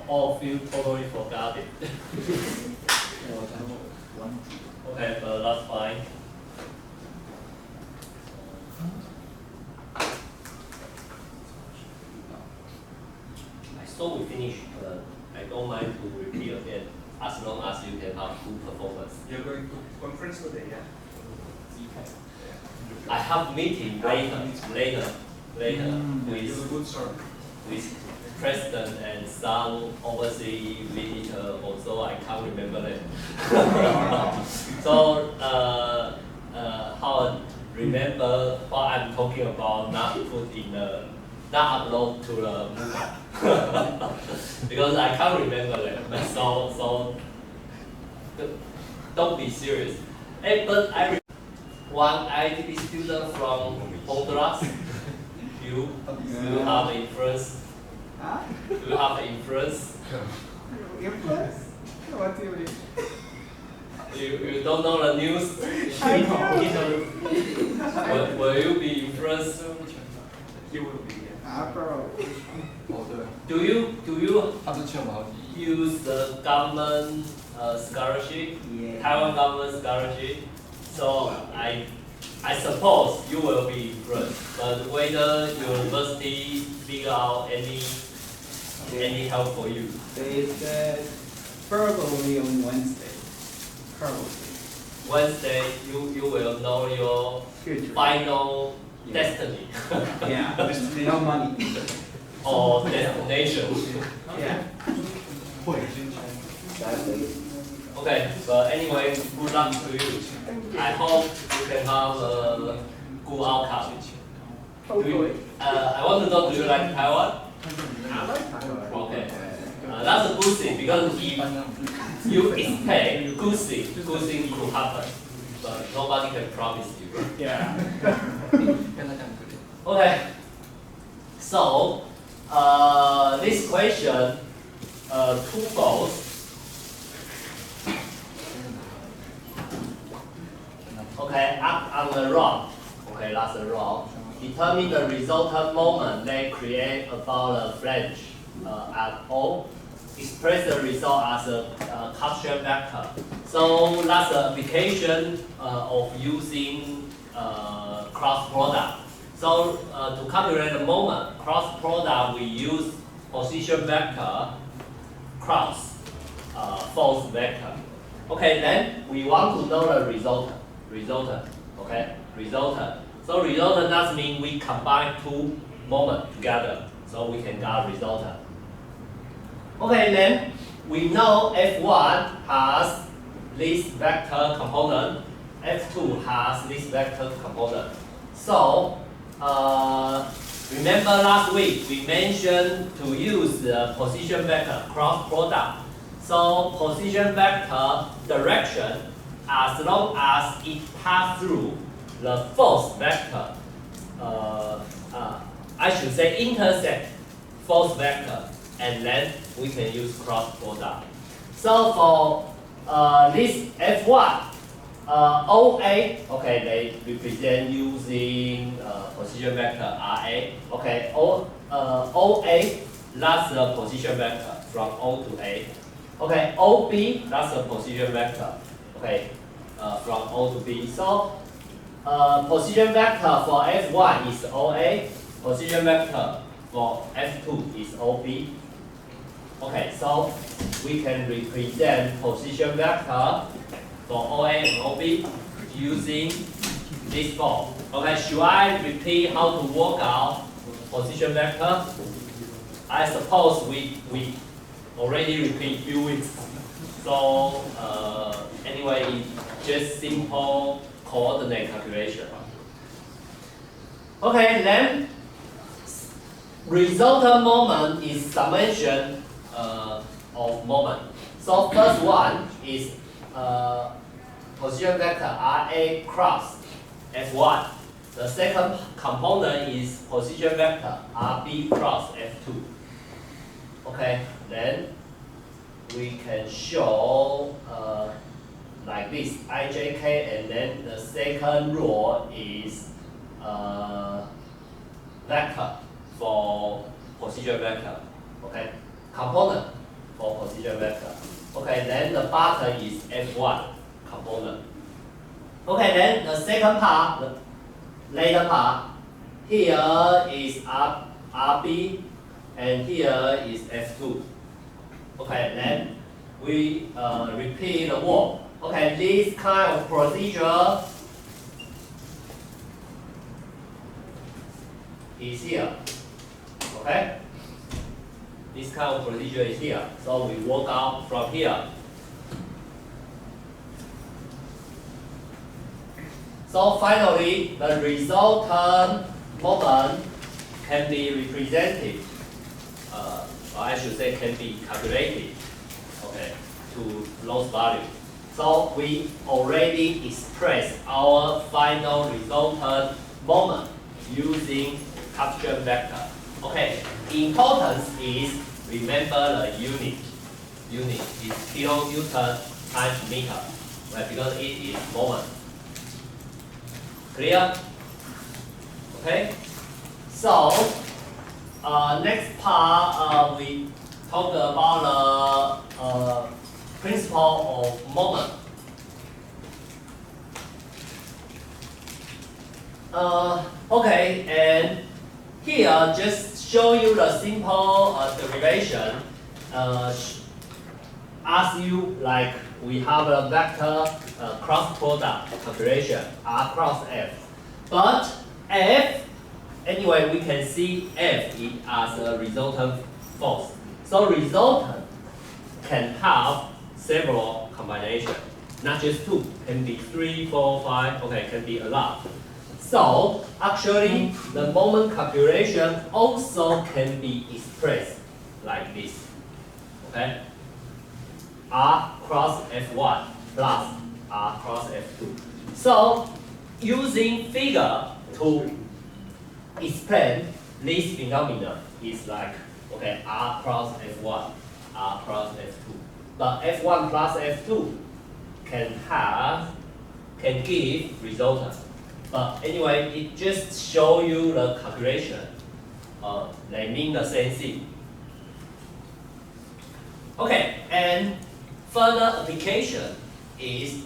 All of you totally forgot it. Okay, but that's fine. So we finished. I don't mind to repeat again, as long as you can have good performance. You're going to conference today, yeah? I have meeting later with president and some overseas visitor. Also, I can't remember them. So Howard, remember what I'm talking about? Not put in the, not upload to the because I can't remember them. So don't be serious. Hey, but one ITP student from Honduras. You have influence. Huh? Do you have influence? Influence? What do you mean? You don't know the news? I know. Will you be influenced? He will be, yeah. Probably. Do you use the government scholarship? Yeah. Taiwan government scholarship? So I suppose you will be influenced, but whether university figure out any help for you? They said probably on Wednesday. Probably. Wednesday you will know your Future. final destiny Yeah. No money. or destination. Yeah. Okay, but anyway, good luck to you. I hope you can have a good outcome. I want to know, do you like Taiwan? I like Taiwan. Okay. That's a good thing because if you expect good thing could happen, but nobody can promise you. Yeah. Okay. So, this question, two goals. Okay, up on the rock. Okay, that's the rock. Determine the resultant moment they create about the flange at O. Express the result as a Cartesian vector. So that's the application of using cross product. So to calculate the moment, cross product we use position vector cross force vector. Okay, then we want to know the resultant. Okay, resultant. So resultant does mean we combine two moments together, so we can get resultant. Okay, then we know F1 has this vector component, F2 has this vector component. So remember last week we mentioned to use the position vector cross product. So position vector direction, as long as it passes through the force vector, I should say intersect force vector, and then we can use cross product. So for this F1, OA, okay, they represent using position vector RA. Okay, OA, that's the position vector from O to A. Okay, OB, that's the position vector. Okay, from O to B. So position vector for F1 is OA. Position vector for F2 is OB. Okay, so we can represent position vector for OA and OB using this form. Okay, should I repeat how to work out position vector? I suppose we already repeat few weeks. So anyway, it's just simple coordinate calculation. Okay, then resultant moment is summation of moment. So first one is position vector RA cross F1. The second component is position vector RB cross F2. Okay, then we can show like this IJK, and then the second row is vector for position vector. Okay, component for position vector. Okay, then the button is F1 component. Okay, then the second part, the later part, here is RB and here is F2. Okay, then we repeat the work. Okay, this kind of procedure is here. Okay, this kind of procedure is here. So we work out from here. So finally, the resultant moment can be represented, or I should say can be calculated, okay, to those values. So we already expressed our final resultant moment using Cartesian vector. Okay, importance is remember the unit. Unit is kilonewton times meter, right? Because it is moment. Clear? Okay. So next part we talk about the principle of moment. Okay, and here just show you the simple derivation. Ask you like we have a vector cross product calculation R cross F, but F anyway we can see F as a resultant force. So resultant can have several combinations, not just two, can be 3, 4, 5. Okay, can be a lot. So actually, the moment calculation also can be expressed like this. Okay, R cross F1 plus R cross F2. So using figure to explain this phenomenon is like okay R cross F1, R cross F2. But F1 plus F2 can give resultant. But anyway, it just show you the calculation. They mean the same thing. Okay, and further application is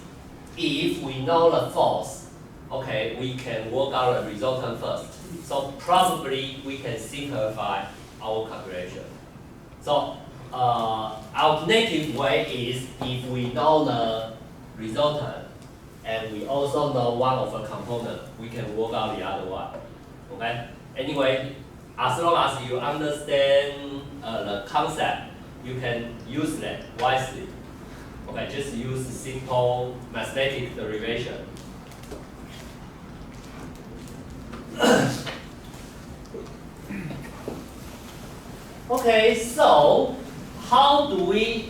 if we know the force, okay, we can work out the resultant first. So probably we can simplify our calculation. So alternative way is if we know the resultant and we also know one of the component, we can work out the other one. Okay? Anyway, as long as you understand the concept, you can use that wisely. Okay, just use simple mathematical derivation. Okay, so how do we,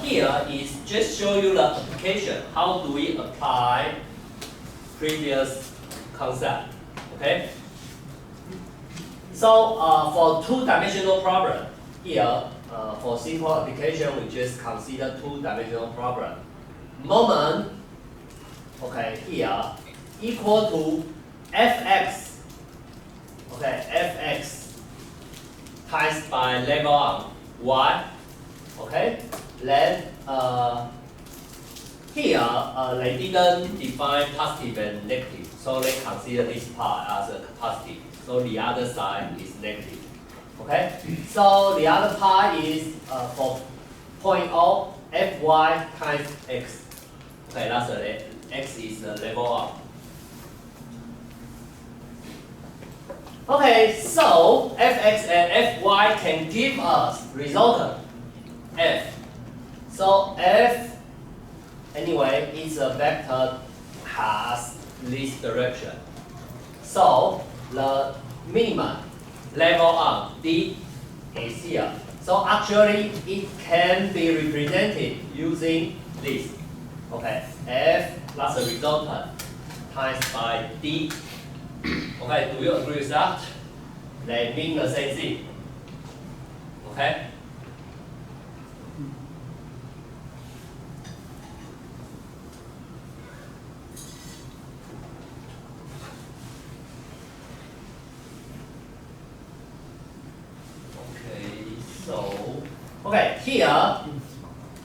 here is just show you the application. How do we apply previous concept, okay? So for two-dimensional problem, here, for simple application, we just consider two-dimensional problem. Moment, okay, here, equal to fx, okay, fx times by level arm y, okay? Then here they didn't define positive and negative, so they consider this part as a positive. So the other side is negative. Okay? So the other part is for point O, Fy times x. Okay, that's the x is the level arm. Okay, so Fx and Fy can give us resultant F. So F, anyway, is a vector has this direction. So the minimum level arm D is here. So actually, it can be represented using this. Okay, F plus the resultant times by D. Okay, do you agree with that? They mean the same thing. Okay?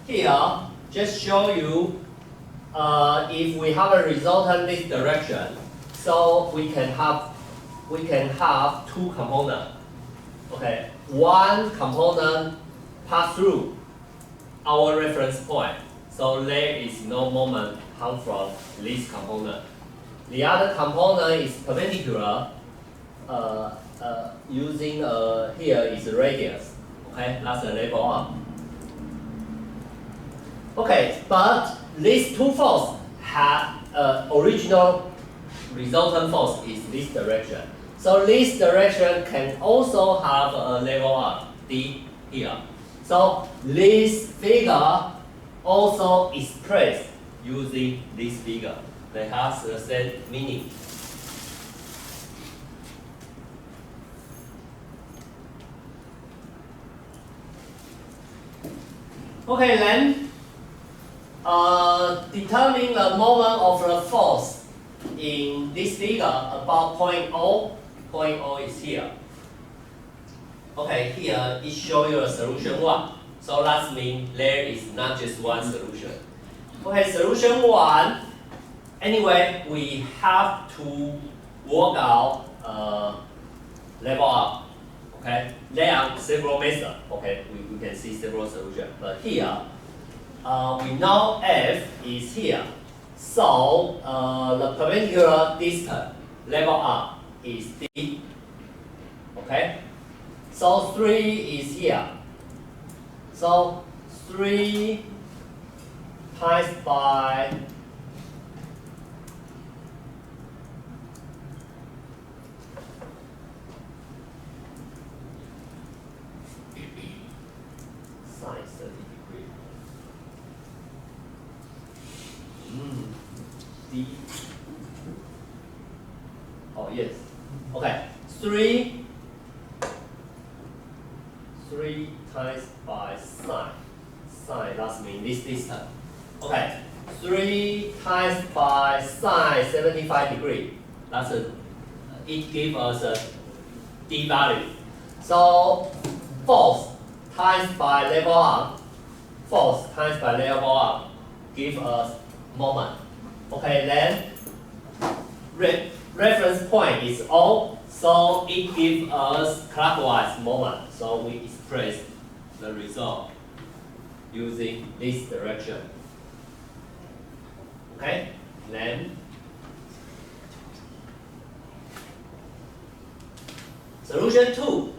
here, just show you, if we have a resultant this direction, so we can have two components. Okay, one component pass through our reference point, so there is no moment come from this component. The other component is perpendicular, using here is radius. Okay, that's a level up. Okay, but these two forces have original resultant force is this direction. So this direction can also have a level up, D here. So this figure also expressed using this figure. They have the same meaning. Okay, then determine the moment of the force in this figure about point O. Point O is here. Okay, here it shows you a solution 1. So that means there is not just one solution. Okay, solution 1. Anyway, we have to work out level up. Okay, there are several methods. Okay, we can see several solutions. But here, we know F is here. So the perpendicular distance level up is D. Okay, so 3 is here. So 3 times by sine 30 degrees. D. Oh yes. Okay. 3 times by sine. Sine, that means this distance. Okay. 3 times by sine 75 degrees. That's a, it gives us a D value. So force times by level up. Force times by level up give us moment. Okay, then reference point is O, so it gives us clockwise moment. So we express the result using this direction. Okay, then solution 2.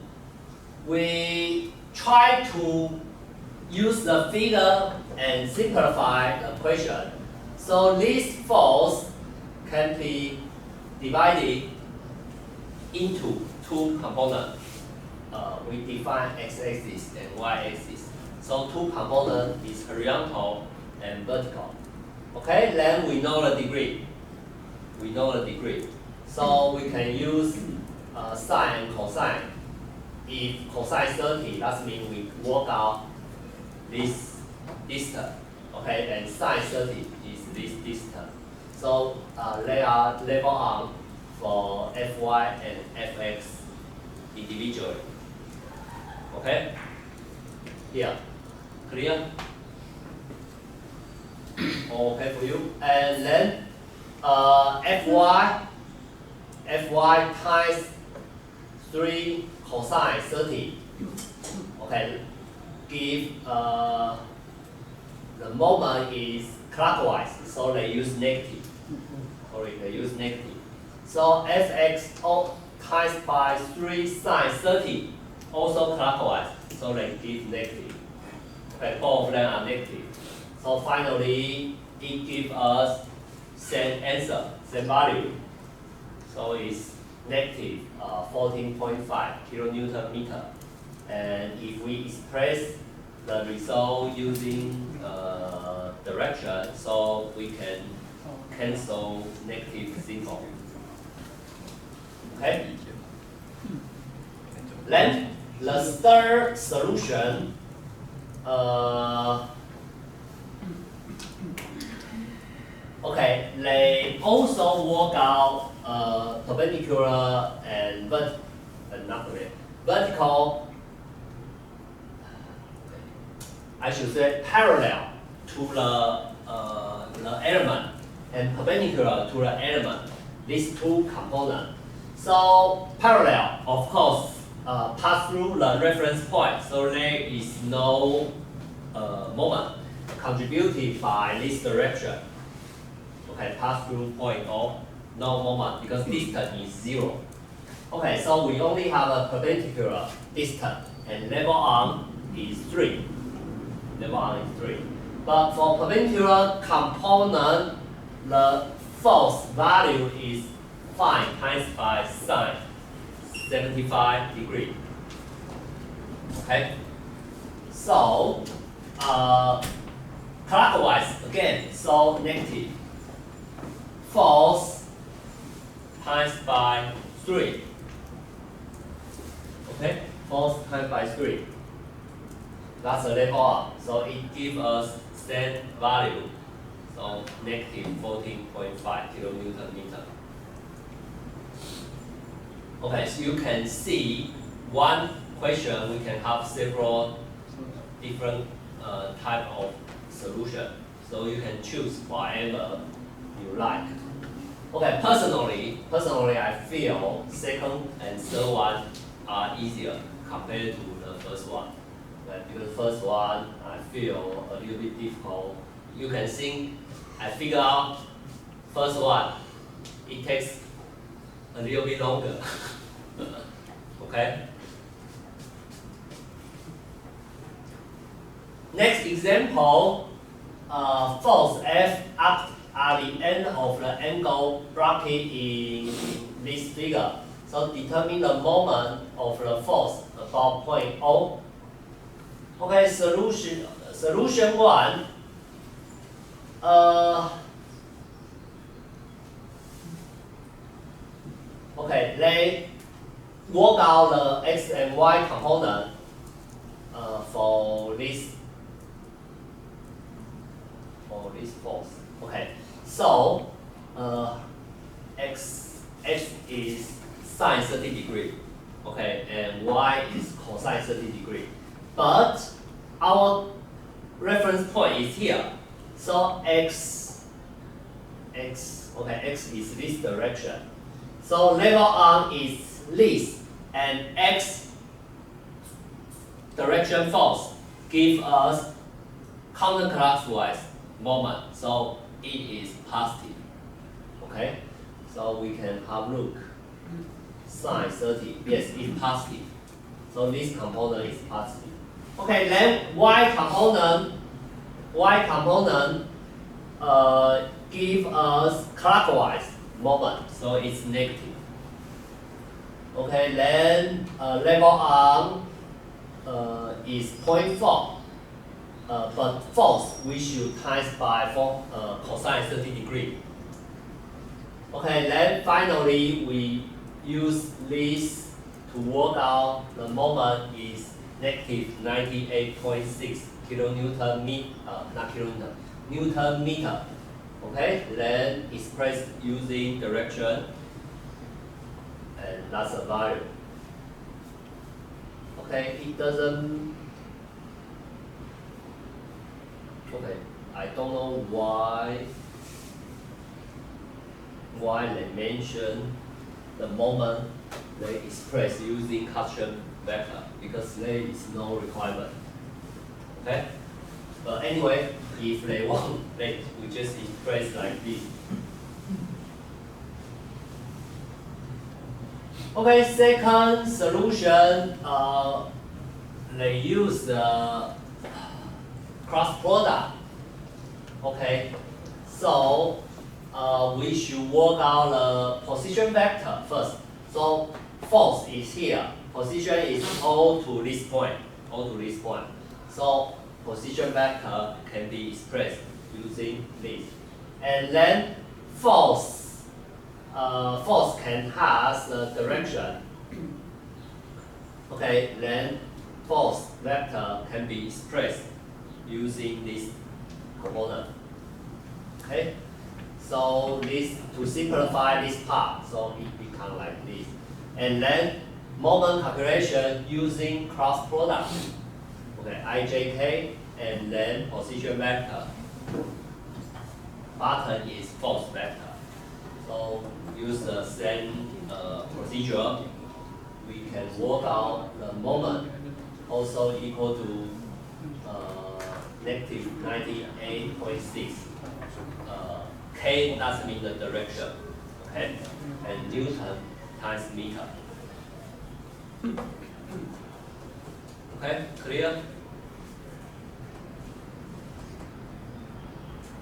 We try to use the figure and simplify the equation. So this force can be divided into two components. We define x-axis and y-axis. So two components is horizontal and vertical. Okay, then we know the degree. We know the degree. So we can use sine and cosine. If cosine 30, that means we work out this distance. Okay, and sine 30 is this distance. So they are level up for Fy and Fx individually. Okay? Here. Clear? Okay for you. And then Fy times 3 cosine 30. Okay. Give the moment is clockwise, so they use negative. Sorry, they use negative. So Fx times by 3 sine 30, also clockwise, so they give negative. Okay, both of them are negative. So finally, it gives us same answer, same value. So it's negative 14.5 kilonewton meter. And if we express the result using direction, so we can cancel negative symbol. Okay? Then the third solution, okay, they also work out perpendicular and vertical I should say parallel to the element and perpendicular to the element, these two components. So parallel, of course, pass through the reference point, so there is no moment contributed by this direction. Okay, pass through point O, no moment because distance is 0. Okay, so we only have a perpendicular distance and level arm is 3. Level arm is 3. But for perpendicular component, the force value is 5 times by sine 75 degree. Okay? So, clockwise again, so negative. Force times by 3. Okay? Force times by 3. That's the level up. So it gives us same value. So negative 14.5 kilonewton meter. Okay, so you can see one question we can have several different type of solution. So you can choose whatever you like. Okay, personally I feel second and third one are easier compared to the first one. Okay, because the first one I feel a little bit difficult. You can think I figure out first one, it takes a little bit longer. Okay? Next example, force F at the end of the angle bracket in this figure. So determine the moment of the force about point O. Okay, solution 1. Okay, they work out the x and y component for this force. Okay, so x is sine 30 degree. Okay, and y is cosine 30 degree. But our reference point is here. So x is this direction. So level arm is this, and x direction force give us counterclockwise moment. So it is positive. Okay, so we can have a look. Sine 30, yes, it's positive. So this component is positive. Okay, then y component give us clockwise moment, so it's negative. Okay, then level arm is 0.4, but force we should times by cosine 30 degree. Okay, then finally we use this to work out the moment is negative 98.6 kilonewton Newton meter. Okay, then expressed using direction, and that's a value. Okay, it doesn't. Okay, I don't know why they mention the moment they express using Cartesian vector, because there is no requirement. Okay, but anyway, if they want, we just express like this. Okay, second solution, they use the cross product. Okay, so we should work out the position vector first. So force is here, position is O to this point, So position vector can be expressed using this. And then force can have the direction. Okay, then force vector can be expressed using this component. Okay, so this to simplify this part, so it becomes like this. And then moment calculation using cross product. Okay, IJK and then position vector. Button is force vector. So use the same procedure. We can work out the moment also equal to negative 98.6. K doesn't mean the direction, okay? And Newton times meter. Okay, clear?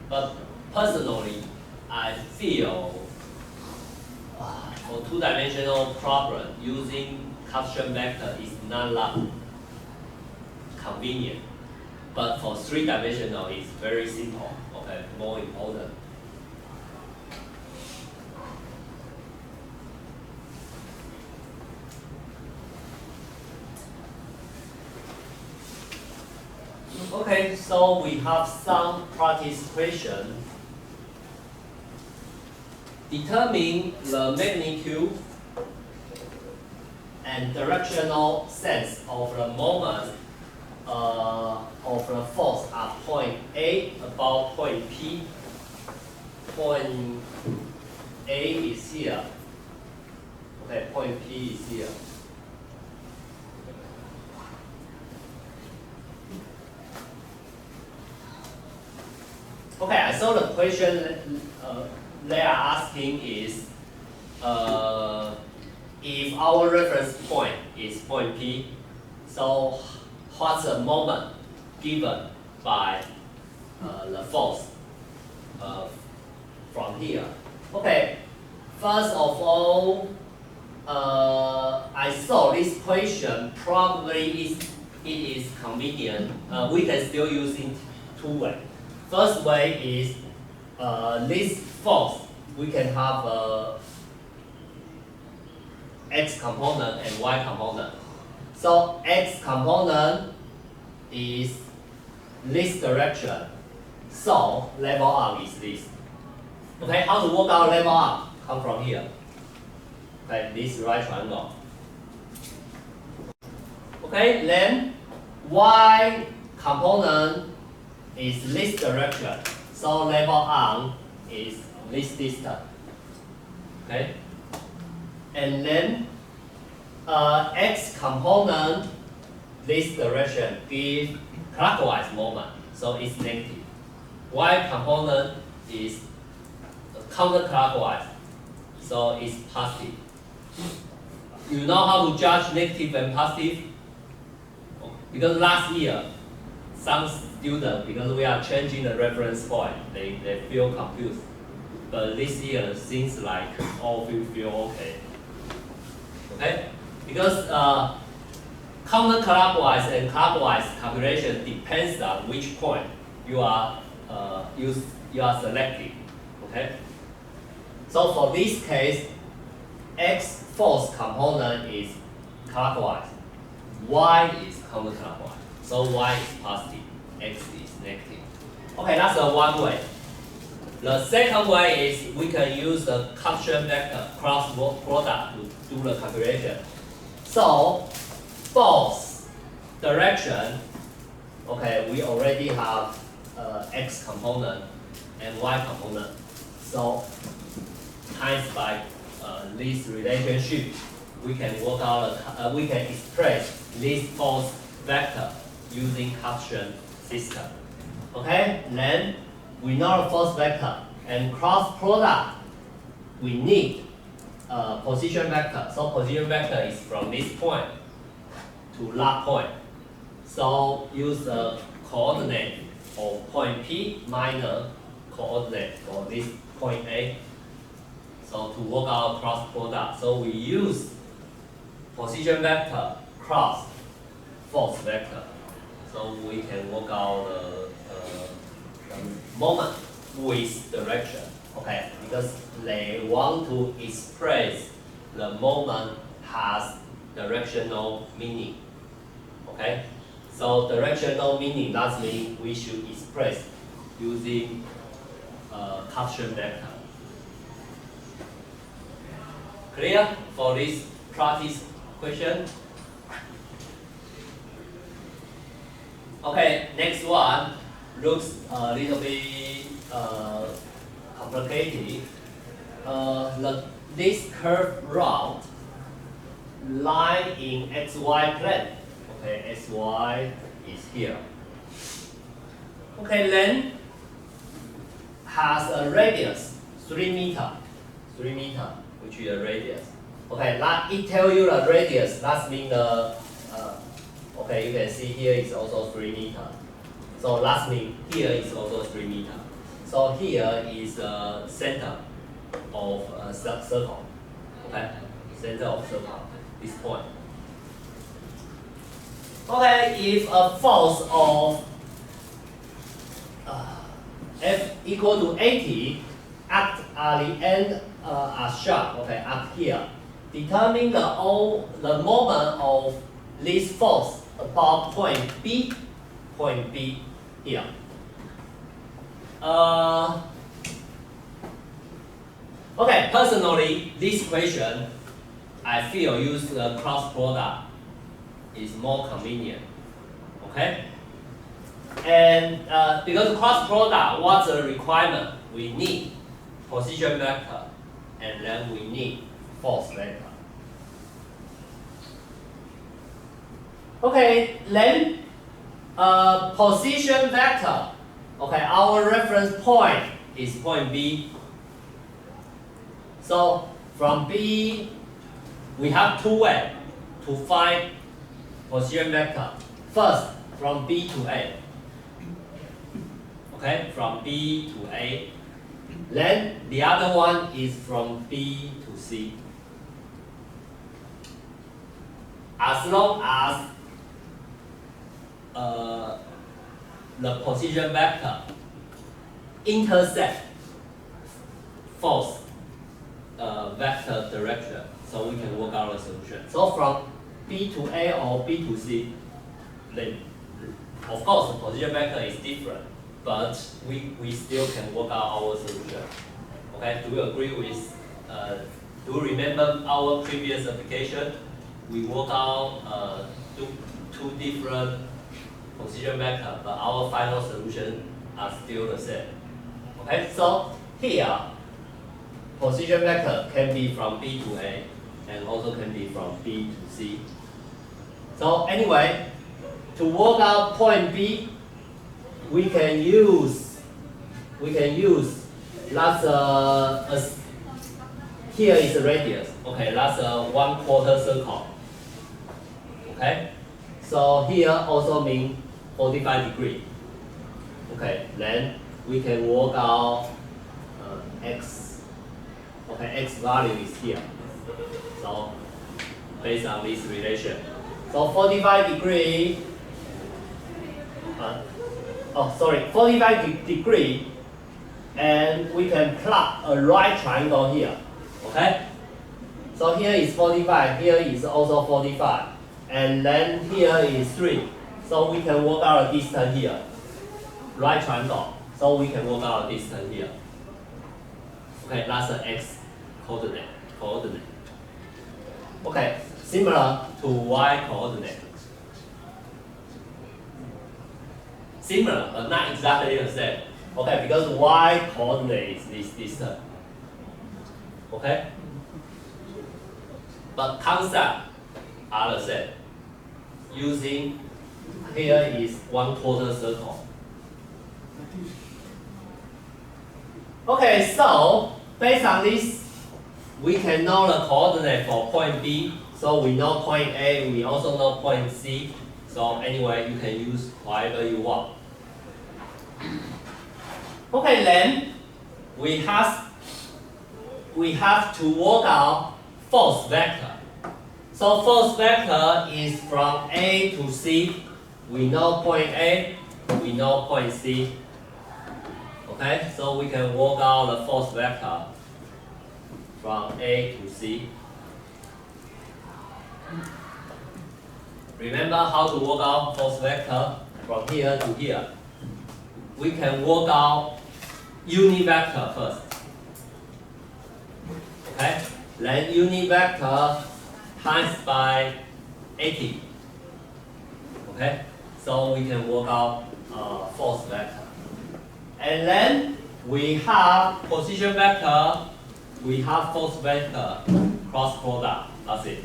But personally, I feel for two-dimensional problem, using Cartesian vector is not that convenient. But for three-dimensional, it's very simple, okay, more important. Okay, so we have some practice question. Determine the magnitude and directional sense of the moment of the force at point A about point P. Point A is here. Okay, point P is here. Okay, I saw the question they are asking is if our reference point is point P, so what's the moment given by the force from here? Okay, first of all, I saw this question probably it is convenient. We can still use it two ways. First way is this force, we can have x component and y component. So x component is this direction. So level arm is this. Okay, how to work out level arm? Come from here. Okay, this right triangle. Okay, then y component is this direction. So level arm is this distance. Okay, and then x component, this direction give clockwise moment, so it's negative. Y component is counterclockwise, so it's positive. You know how to judge negative and positive? Because last year, some students, because we are changing the reference point, they feel confused. But this year, seems like all feel okay. Okay? Because counterclockwise and clockwise calculation depends on which point you are selecting. Okay? So for this case, x force component is clockwise, y is counterclockwise. So y is positive, x is negative. Okay, that's one way. The second way is we can use the Cartesian vector cross product to do the calculation. So both direction, okay, we already have x component and y component. So times by this relationship, we can work out, we can express this force vector using Cartesian system. Okay, then we know the force vector and cross product. We need position vector. So position vector is from this point to that point. So use the coordinate of point P minus coordinate for this point A. So to work out cross product, so we use position vector cross force vector. So we can work out the moment with direction. Okay, because they want to express the moment has directional meaning. Okay, so directional meaning, that means we should express using Cartesian vector. Clear for this practice question? Okay, next one looks a little bit complicated. This curved route lie in xy plane. Okay, xy is here. Okay, then has a radius 3 meter, which is a radius. Okay, that it tell you the radius. That means the okay, you can see here is also 3 meter. So that means here is also 3 meter. So here is the center of a circle. Okay, center of circle. This point. Okay, if a force of F equal to 80 act at the end sharp, okay, up here. Determine the moment of this force about point B here. Okay, personally, this question, I feel use the cross product is more convenient. Okay? And because cross product, what's the requirement? We need position vector, and then we need force vector. Okay, then position vector. Okay, our reference point is point B. So from B, we have two ways to find position vector. First, from B to A. Okay, from B to A. Then the other one is from B to C. As long as the position vector intersect force vector direction, so we can work out a solution. So from B to A or B to C, then of course the position vector is different, but we still can work out our solution. Okay, do you agree with, do you remember our previous application? We work out two different position vector, but our final solution are still the same. Okay, so here, position vector can be from B to A, and also can be from B to C. So anyway, to work out point B, we can use that's here is a radius. Okay, that's a 1/4 circle. Okay, so here also means 45 degrees. Okay, then we can work out x. Okay, x value is here. So based on this relation, so 45 degree. 45 degree, and we can plot a right triangle here. Okay, so here is 45, here is also 45, and then here is 3. So we can work out a distance here. Right triangle, so we can work out a distance here. Okay, that's the x coordinate. Okay, similar to y coordinate. Similar, but not exactly the same. Okay, because y coordinate is this distance. Okay? But concept are the same. Using here is 1/4 circle. Okay, so based on this, we can know the coordinate for point B. So we know point A, we also know point C. So anyway, you can use whatever you want. Okay, then we have to work out force vector. So force vector is from A to C. We know point A, we know point C. Okay, so we can work out the force vector from A to C. Remember how to work out force vector from here to here. We can work out unit vector first. Okay, then unit vector times by 80. Okay, So we can work out force vector. And then we have position vector, we have force vector, cross product. That's it.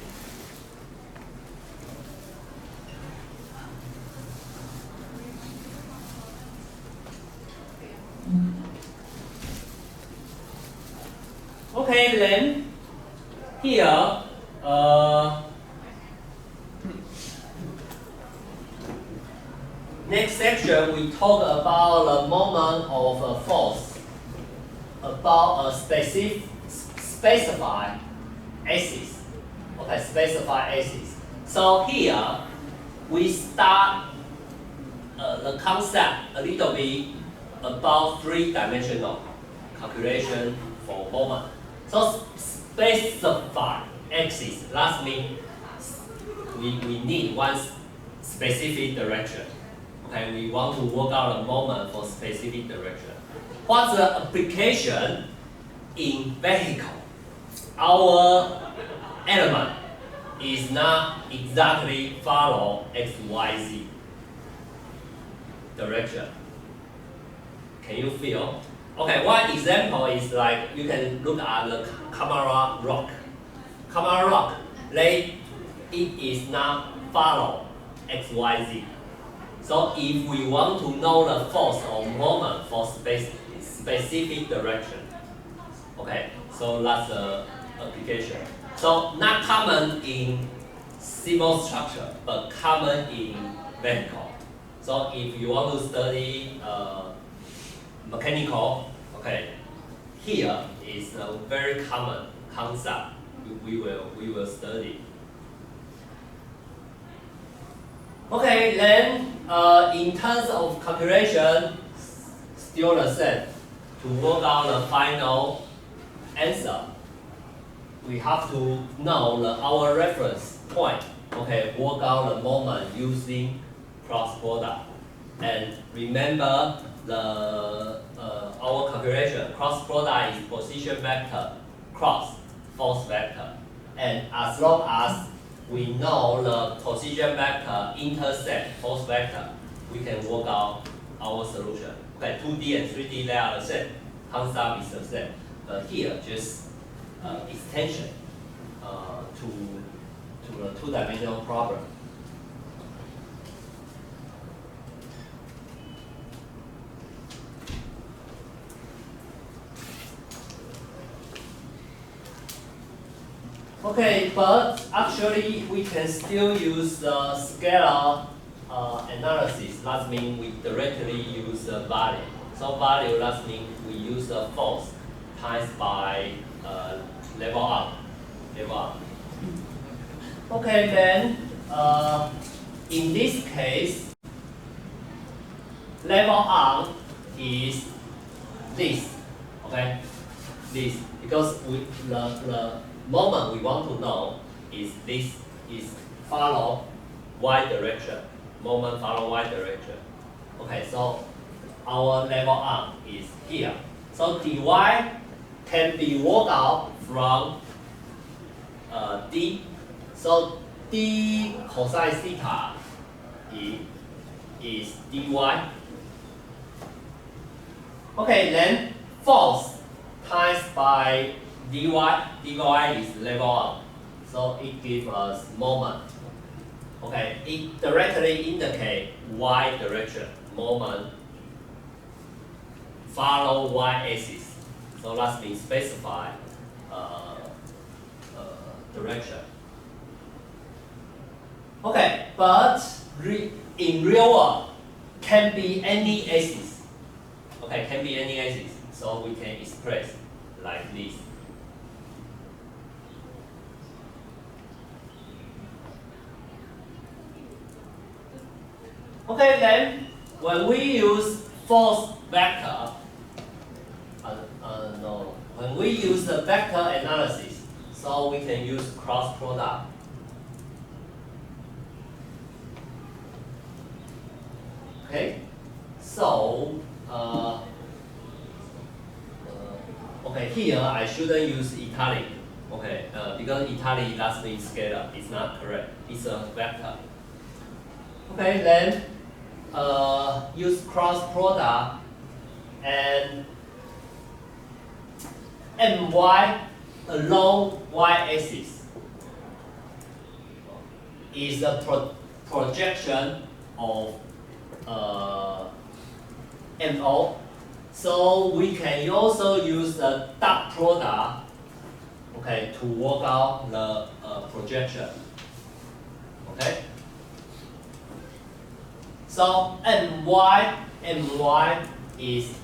Okay, then here, next section we talk about the moment of a force, about a specified axis. Okay, specified axis. So here we start the concept a little bit about three-dimensional calculation for moment. So specified axis, that means we need one specific direction. Okay, we want to work out a moment for specific direction. What's the application in vehicle? Our element is not exactly follow x, y, z direction. Can you feel? Okay, one example is like you can look at the Camara rock. Camara rock, it is not follow x, y, z. So if we want to know the force or moment for specific direction, okay, so that's the application. So not common in civil structure, but common in vehicle. So if you want to study mechanical, okay, here is a very common concept we will study. Okay, then in terms of calculation, still the same. To work out the final answer, we have to know our reference point. Okay, work out the moment using cross product, and remember our calculation. Cross product is position vector cross force vector, and as long as we know the position vector intersect force vector, we can work out our solution. Okay, 2D and 3D, they are the same. Concept is the same. But here, just extension to the two-dimensional problem. Okay, but actually we can still use the scalar analysis. That means we directly use the value. So value, that means we use the force times by level up. Okay, then in this case, level up is this. Okay, this, because the moment we want to know is this is follow y direction. Moment follow y direction. Okay, so our level arm is here. So dy can be worked out from d. So d cosine theta is dy. Okay, then force times by dy is level up, so it gives us moment. Okay, it directly indicates y direction, moment follow y axis. So that means specify direction. Okay, but in real world can be any axis. Okay, can be any axis. So we can express like this. Okay, then when we use force vector, when we use the vector analysis, so we can use cross product. Okay, so okay, here I shouldn't use italic. Okay, because italic that means scalar. It's not correct. It's a vector. Okay, then use cross product and my along y-axis is a projection of MO. So we can also use the dot product, okay, to work out the projection. Okay. So my is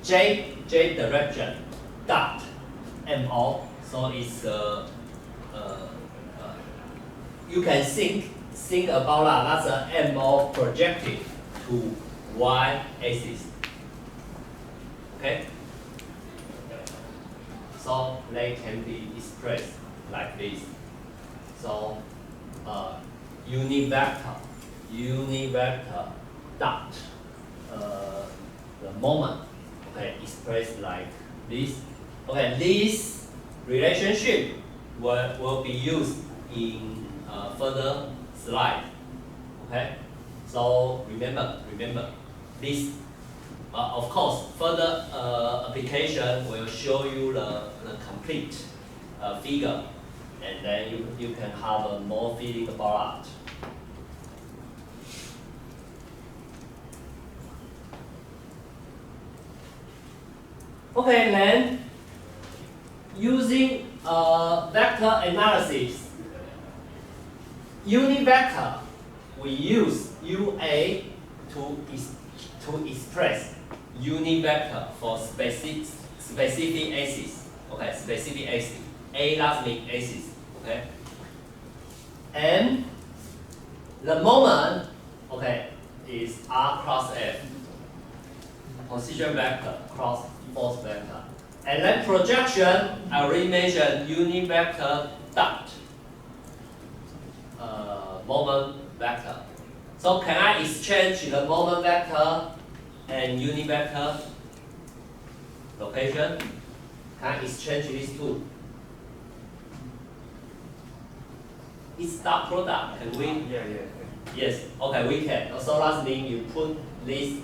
j direction dot MO. So it's you can think about that. That's a MO projected to y-axis. Okay. So they can be expressed like this. So univector dot the moment, okay, expressed like this. Okay, this relationship will be used in further slide. Okay, so remember this. Of course, further application will show you the complete figure, and then you can have a more feeling about it. Okay, then using vector analysis, univector, we use UA to express univector for specific axis. Okay, specific axis. A logarithmic axis. Okay. And the moment, okay, is R cross F. Position vector cross force vector. And then projection, I already mentioned univector dot moment vector. So can I exchange the moment vector and univector location? Can I exchange these two? It's dot product. Can we? Yeah. Yes. Okay, we can. So that means you put this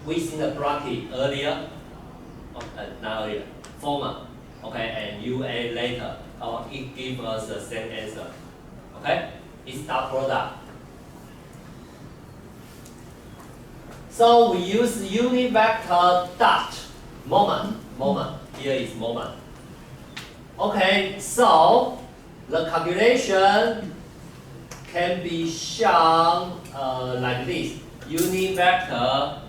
within the bracket earlier. Not earlier. Former. Okay, and UA later. It gives us the same answer. Okay? It's dot product. So we use univector dot moment. Here is moment. Okay, so the calculation can be shown like this. Univector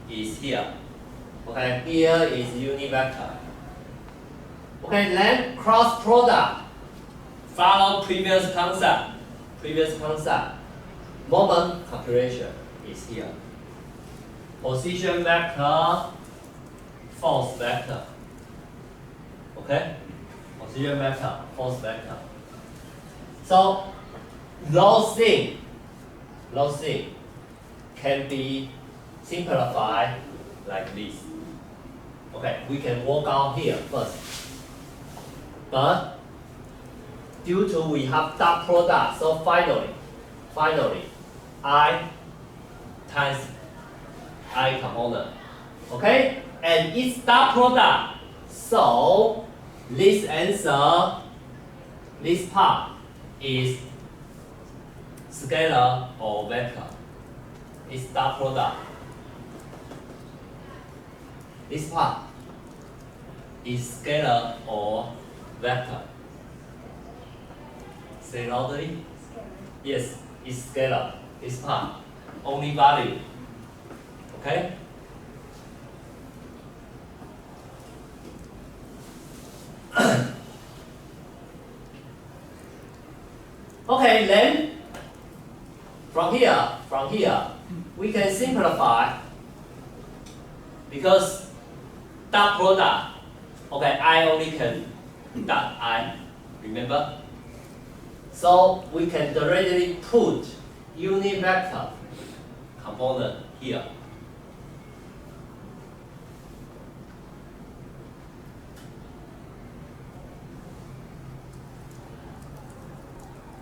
is here. Okay, here is univector. Okay, then cross product. Follow previous concept. Moment calculation is here. Position vector, force vector. Okay? Position vector, force vector. So those things can be simplified like this. Okay, we can work out here first. But due to we have dot product, so finally, I times I component. Okay? And it's dot product. So this answer, this part is scalar or vector. It's dot product. This part is scalar or vector. Say loudly. Yes, it's scalar. This part. Only value. Okay? Okay, then from here, we can simplify because dot product. Okay, I only can dot I. Remember? So we can directly put univector component here.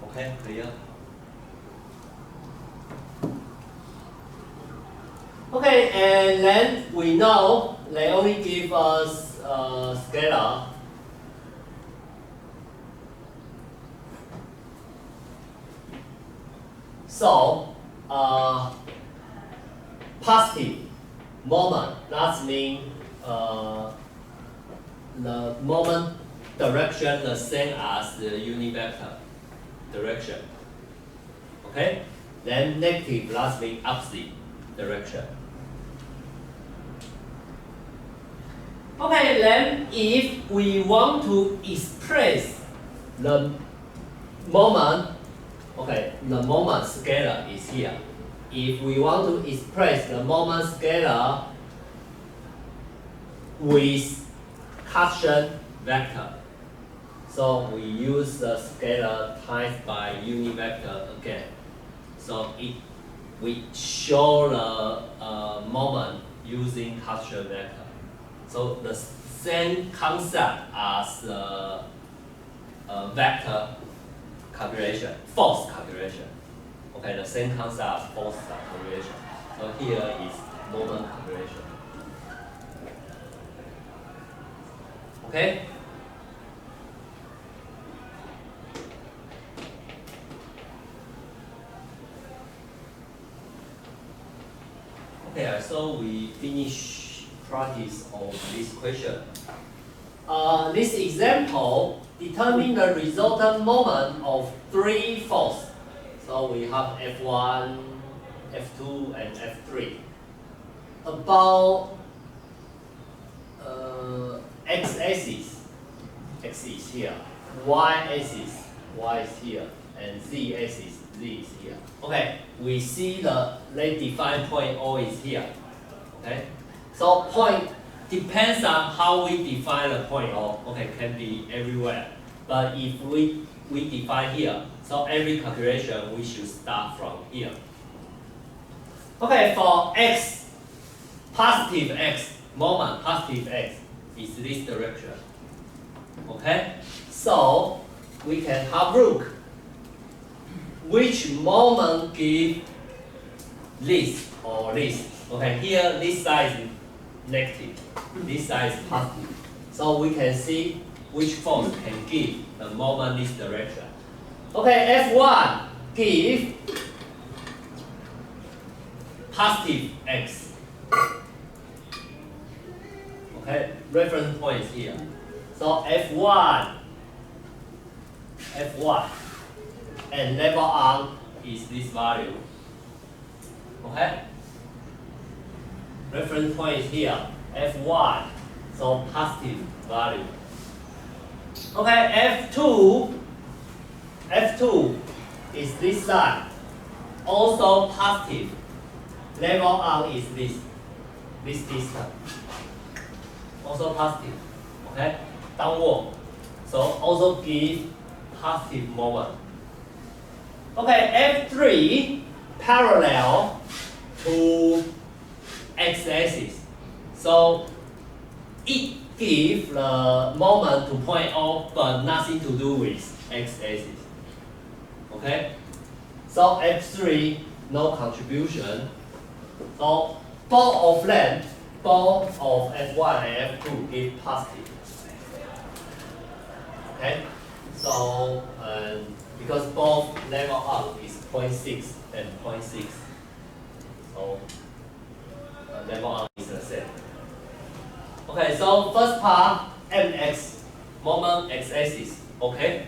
Okay, clear? Okay, and then we know they only give us scalar. So, positive moment, that means the moment direction the same as the unit vector direction. Okay? Then negative, that means opposite direction. Okay, then if we want to express the moment, okay, the moment scalar is here. If we want to express the moment scalar with Cartesian vector, so we use the scalar times by unit vector again. So we show the moment using Cartesian vector. So the same concept as vector calculation, force calculation. Okay, the same concept as force calculation. So here is moment calculation. Okay? Okay, so we finish practice of this question. This example determine the resultant moment of 3 forces. So we have F1, F2, and F3. About x-axis, x is here, y-axis, y is here, and z-axis, z is here. Okay, we see they define point O is here. Okay, so point depends on how we define the point O. Okay, can be everywhere. But if we define here, so every calculation we should start from here. Okay, for x, positive x, moment positive x is this direction. Okay, so we can have look which moment give this or this. Okay, here this side is negative, this side is positive. So we can see which force can give the moment this direction. Okay, F1 give positive x. Okay, reference point is here. So F1, and level arm is this value. Okay? Reference point is here, F1, so positive value. Okay, F2 is this side, also positive. Level arm is this distance, also positive. Okay, downward, so also give positive moment. Okay, F3 parallel to x-axis, so it gives the moment to point O, but nothing to do with x-axis. Okay, so F3 no contribution. So both of them, both of F1 and F2 give positive. Okay, so because both level up is 0.6 and 0.6, so level up is the same. Okay, so first part mx, moment x-axis. Okay,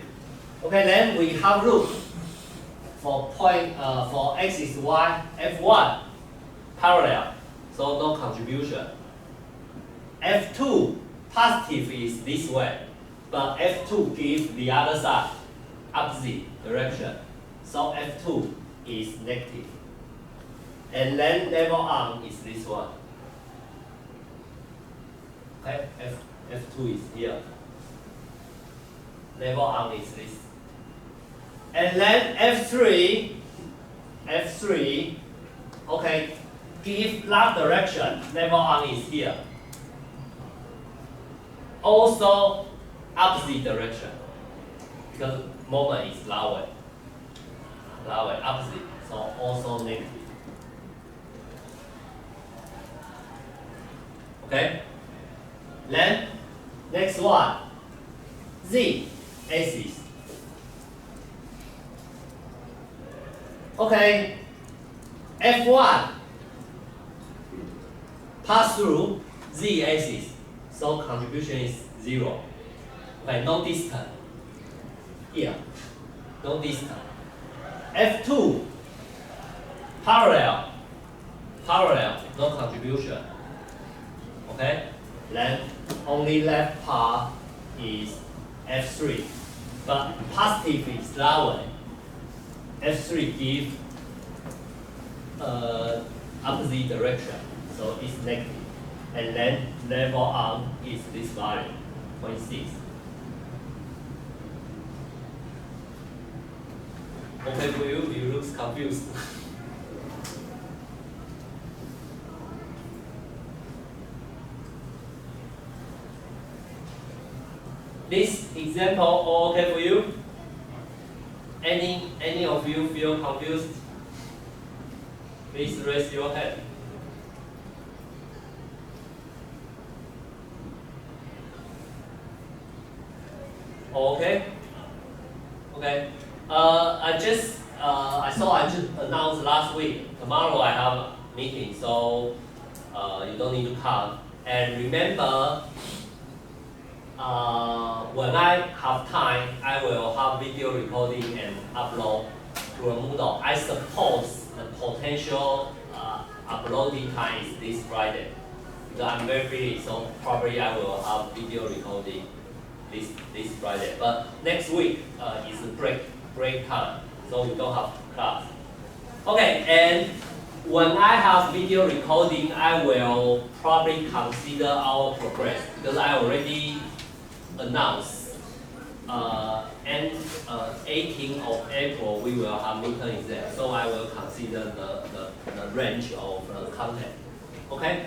then we have look for for axis y, F1 parallel, so no contribution. F2 positive is this way, but F2 gives the other side opposite direction, so F2 is negative. And then level arm is this one. Okay, F2 is here. Level arm is this. And then F3, okay, give that direction, level arm is here. Also opposite direction, because moment is that way, opposite, so also negative. Okay. Then next one, Z axis. Okay. F1 pass through Z axis, so contribution is 0. Okay, no distance. Here, no distance. F2 parallel, no contribution. Okay, then only left part is F3, but positive is that way. F3 give opposite direction, so it's negative. And then level arm is this value, 0.6. Okay for you? You look confused. This example all okay for you? Any of you feel confused? Please raise your hand. Okay. Okay. I just announced last week. Tomorrow I have a meeting, so you don't need to come. And remember, when I have time, I will have video recording and upload to a Moodle. I suppose the potential uploading time is this Friday. Because I'm very busy, so probably I will have video recording this Friday. But next week is a break time, so we don't have class. Okay, and when I have video recording, I will probably consider our progress because I already announced and 18th of April we will have midterm exam, so I will consider the range of content. Okay.